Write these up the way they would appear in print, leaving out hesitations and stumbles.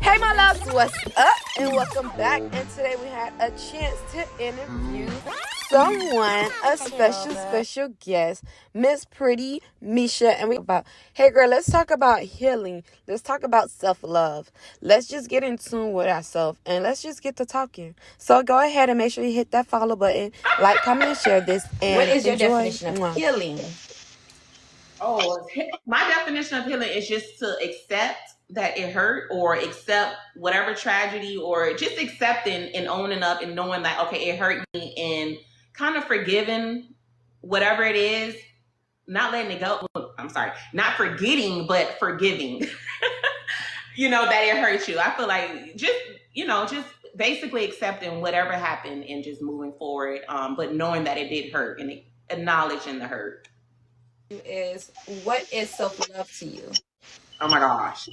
Hey my loves, what's up? And welcome back. And today we had a chance to interview someone, a special guest, Miss Pretty Misha. And we about, hey girl, let's talk about healing. Let's talk about self-love. Let's just get in tune with ourselves and let's just get to talking. So go ahead and make sure you hit that follow button, like, comment, and share this. And what is your enjoy. definition of healing? Oh, my definition of healing is just to accept that it hurt, or accept whatever tragedy, or just accepting and owning up and knowing that, okay, it hurt me, and kind of forgiving whatever it is, not letting it go. I'm sorry, not forgetting, but forgiving. That it hurt you. I feel like just basically accepting whatever happened and just moving forward, but knowing that it did hurt and acknowledging the hurt. Is what is self-love to you? Oh my gosh.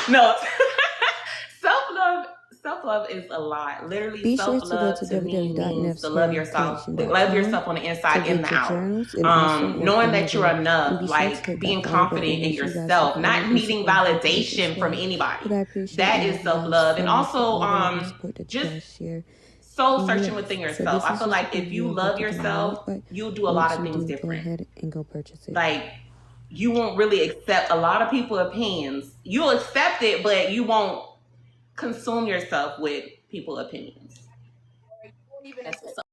No. Self-love is a lot. Literally, Be sure to go self-love to to me means to love yourself. www.ms.misha.com Love yourself on the inside and the out. Knowing that you're enough, like being confident in yourself, not needing validation from anybody. That is self-love. And also just soul searching within yourself. I feel like if you love yourself, you'll do a lot of things different. Go ahead and go purchase it. Like, you won't really accept a lot of people's opinions. You'll accept it, but you won't consume yourself with people's opinions. That's what's up.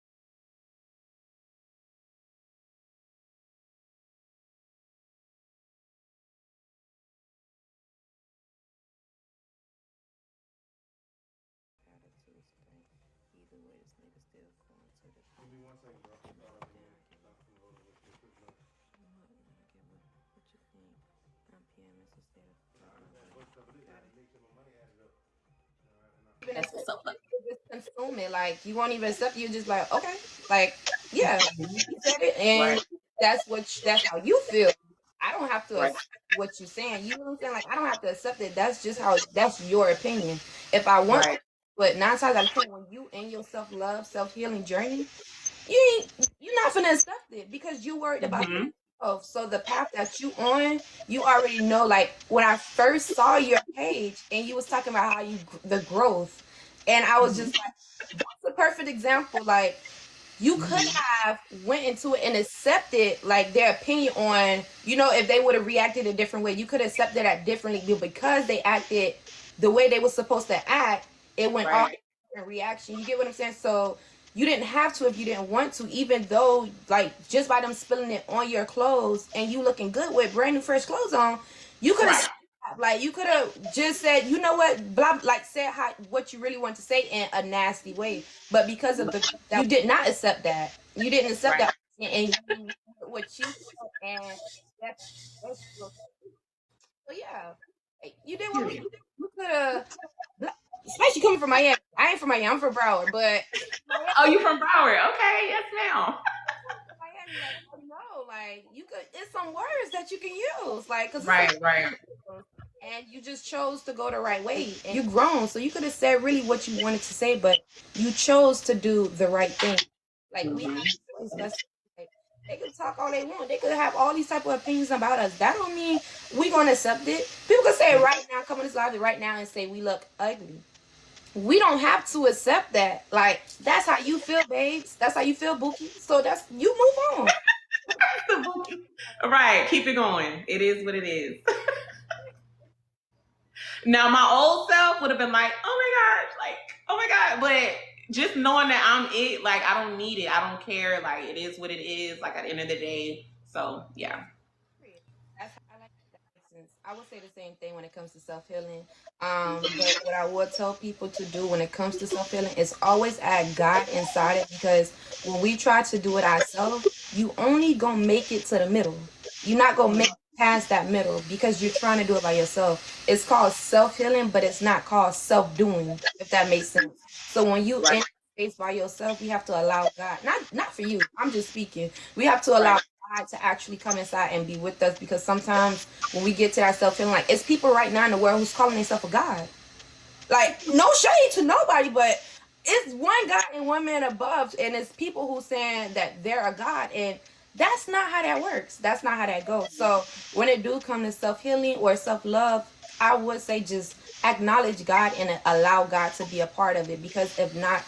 That's what's up. Just consume it. Like, you won't even accept it. You're just like, okay, like, yeah, you said it, and Right. that's how you feel. I don't have to Right. accept what you're saying. You know what I'm saying? Like, I don't have to accept it. That's your opinion. If I want, Right. But 9 times out of 10, when you in your self-love, self-healing journey, you're not gonna accept it because you worried about Mhm. yourself. So the path that you on, you already know. Like, when I first saw your page and you was talking about how the growth, and I was just like, that's a perfect example. Like, you could have went into it and accepted like their opinion on, if they would have reacted a different way, you could have accepted that differently. But because they acted the way they were supposed to act, it went off in reaction. You get what I'm saying? So you didn't have to if you didn't want to, even though, like, just by them spilling it on your clothes and you looking good with brand new fresh clothes on, you could have like, you could have just said, you know what, blah, like, said what you really want to say in a nasty way. But because of you did not accept that. You didn't accept that, and you did what you felt, and that's so yeah. You did what you could have. Especially coming from Miami. I ain't from Miami. I'm from Broward, but Oh, you from Broward? Okay, yes, ma'am. Miami, like, no, like, you could. It's some words that you can use, like, cause Right. and you just chose to go the right way. And you grown, so you could have said really what you wanted to say, but you chose to do the right thing. Like, we have like, they could talk all they want. They could have all these type of opinions about us. That don't mean we gonna accept it. People could say it right now, come on this live right now and say we look ugly. We don't have to accept that. Like, that's how you feel, babes. That's how you feel, Bookie. So you move on. Right, keep it going. It is what it is. Now, my old self would have been like, oh my gosh, but just knowing that I'm it, like, I don't need it. I don't care. Like, it is what it is, like, at the end of the day. So, yeah. I like that. I would say the same thing when it comes to self-healing. But what I would tell people to do when it comes to self-healing is always add God inside it, because when we try to do it ourselves, you only gonna make it to the middle. You're not gonna make it past that middle because you're trying to do it by yourself. It's called self-healing, but it's not called self-doing, if that makes sense. So when you in space by yourself, we have to allow God, not for you, I'm just speaking. We have to allow God to actually come inside and be with us, because sometimes when we get to that self-healing, like, it's people right now in the world who's calling themselves a God. Like, no shade to nobody, but it's one God and one man above, and it's people who saying that they're a God, and that's not how that works. That's not how that goes. So when it do come to self-healing or self-love, I would say just acknowledge God and allow God to be a part of it, because if not,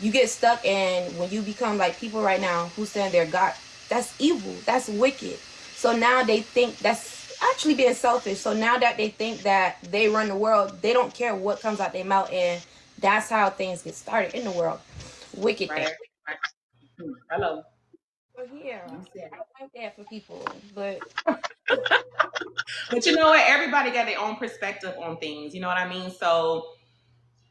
you get stuck. And when you become like people right now who saying they're God, that's evil, that's wicked. So now they think that's actually being selfish. So now that they think that they run the world, they don't care what comes out their mouth, and that's how things get started in the world. Wicked thing. Right. Hello. So yeah, I like that for people, but But you know what? Everybody got their own perspective on things. You know what I mean? So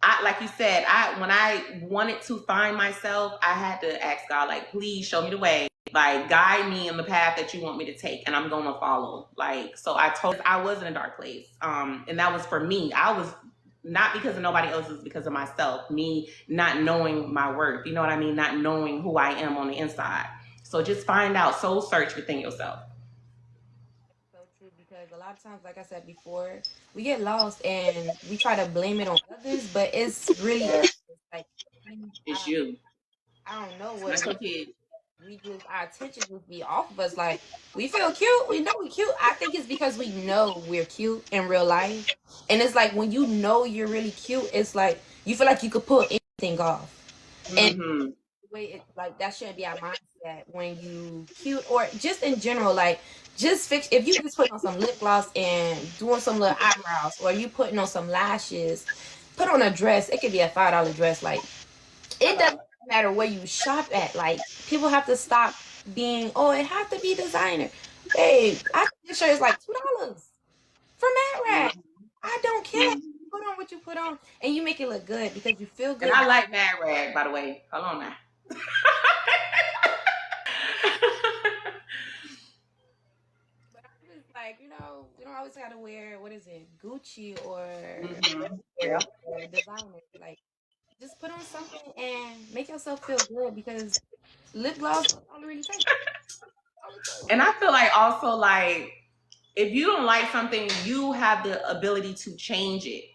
I, like you said, when I wanted to find myself, I had to ask God, like, please show me the way. Like, guide me in the path that you want me to take, and I'm gonna follow. Like, so I was in a dark place. And that was for me. I was not because of nobody else, it was because of myself. Me not knowing my worth. You know what I mean? Not knowing who I am on the inside. So just find out, soul search within yourself. so true, because a lot of times, like I said before, we get lost and we try to blame it on others, but it's really like It's I, you. I don't know what That's it is. okay. We just, our attention just be off of us. Like, we feel cute, we know we cute. I think it's because we know we're cute in real life, and it's like when you know you're really cute, it's like you feel like you could pull anything off. And Mm-hmm. the way it, like, that shouldn't be our mindset when you cute, or just in general. Like, just fix, if you just putting on some lip gloss and doing some little eyebrows, or you putting on some lashes, put on a dress. It could be a $5 dress. Like, it doesn't matter where you shop at. Like, people have to stop being, oh, it have to be designer. Babe, I think this shirt is like $2 from Mad. I don't care. Put on what you put on, and you make it look good because you feel And good. I like Mad Rag, by the way. Hold on now. But I'm just like, we don't always gotta wear, what is it, Gucci or Yeah. designer. Like, just put on something and make yourself feel good, because lip gloss only really takes. And I feel like also, like, if you don't like something, you have the ability to change it.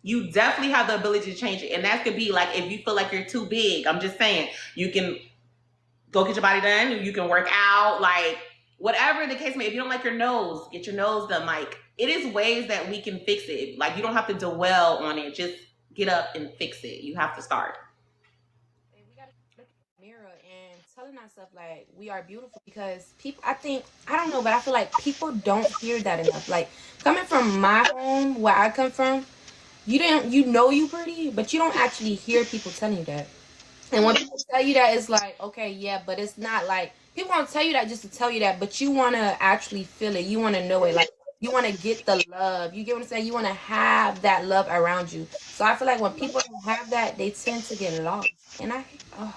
You definitely have the ability to change it. And that could be like, if you feel like you're too big, I'm just saying, you can go get your body done. You can work out, like, whatever the case may be. If you don't like your nose, get your nose done. Like, it is ways that we can fix it. Like, you don't have to dwell on it. Just get up and fix it. You have to start. And we gotta look in the mirror and telling ourselves like we are beautiful, because people, I think, I don't know, but I feel like people don't hear that enough. Like, coming from my home, where I come from, you know you pretty, but you don't actually hear people telling you that. And when people tell you that, it's like, okay, yeah, but it's not like people won't tell you that just to tell you that, but you want to actually feel it. You want to know it. Like, you want to get the love. You get what I'm saying? You want to have that love around you. So I feel like when people don't have that, they tend to get lost. And oh,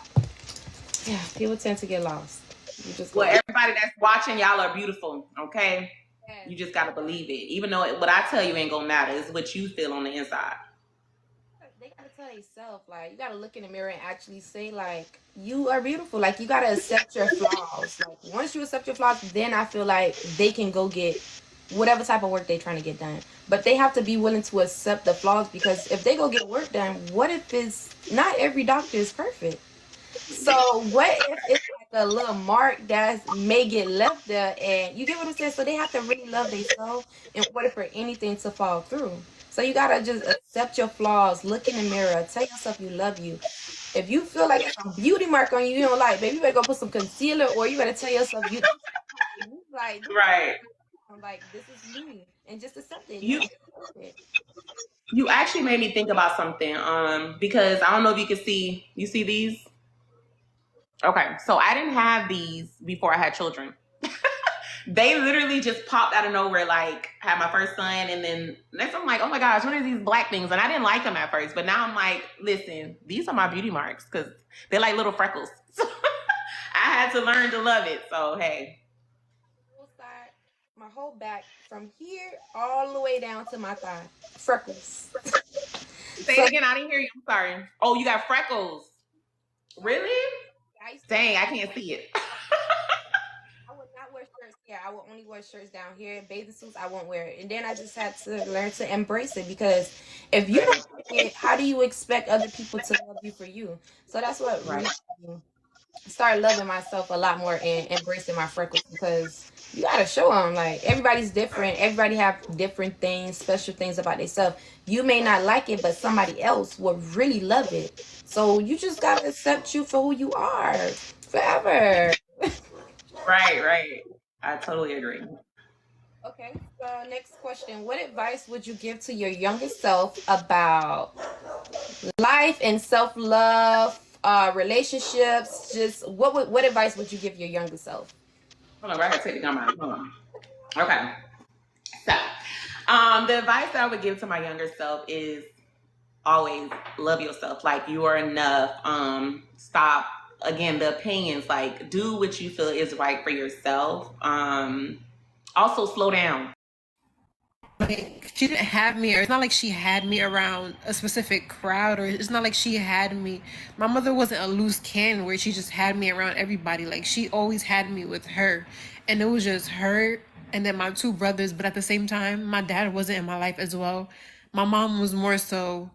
yeah, people tend to get lost. You just Well, everybody that's watching, y'all are beautiful, okay? You just got to believe it. Even though what I tell you ain't going to matter. It's what you feel on the inside. They gotta tell themselves, like, you gotta look in the mirror and actually say, like, you are beautiful. Like, you gotta accept your flaws. Like, once you accept your flaws, then I feel like they can go get whatever type of work they're trying to get done. But they have to be willing to accept the flaws, because if they go get work done, what if it's not every doctor is perfect? So what if it's like a little mark that may get left there, and you get what I'm saying? So they have to really love themselves in order for anything to fall through. So you gotta just accept your flaws, look in the mirror, tell yourself you love you. If you feel like it's a beauty mark on you, you don't like, baby, you better go put some concealer, or you better tell yourself you like, Right. like, this is me, and just accept it. You actually made me think about something. Because I don't know if you can see. You see these? Okay, so I didn't have these before I had children. They literally just popped out of nowhere. Like, I had my first son, and then next I'm like, oh my gosh, what are these black things? And I didn't like them at first, but now I'm like, listen, these are my beauty marks, because they're like little freckles. I had to learn to love it. So hey, my whole back from here all the way down to my thigh, freckles. Say it again. I didn't hear you. I'm sorry. Oh, you got freckles. Really? Dang, I can't see it. I would not wear shirts. Yeah, I would only wear shirts down here. Bathing suits, I won't wear it. And then I just had to learn to embrace it, because if you don't like it, how do you expect other people to love you for you? So that's what really started loving myself a lot more and embracing my freckles, because you gotta show them. Like, everybody's different. Everybody have different things, special things about themselves. You may not like it, but somebody else will really love it. So you just gotta accept you for who you are forever. Right. I totally agree. Okay, so next question. What advice would you give to your younger self about life and self-love, relationships? Just what advice would you give your younger self? Hold on, I gotta take the gum out. Hold on. Okay. So, the advice that I would give to my younger self is always love yourself. Like, you are enough. Stop, again, the opinions. Like, do what you feel is right for yourself. Also slow down. Like, she didn't have me, or it's not like she had me around a specific crowd, or it's not like she had me. My mother wasn't a loose cannon where she just had me around everybody. Like, she always had me with her, and it was just her and then my two brothers. But at the same time, my dad wasn't in my life as well. My mom was more so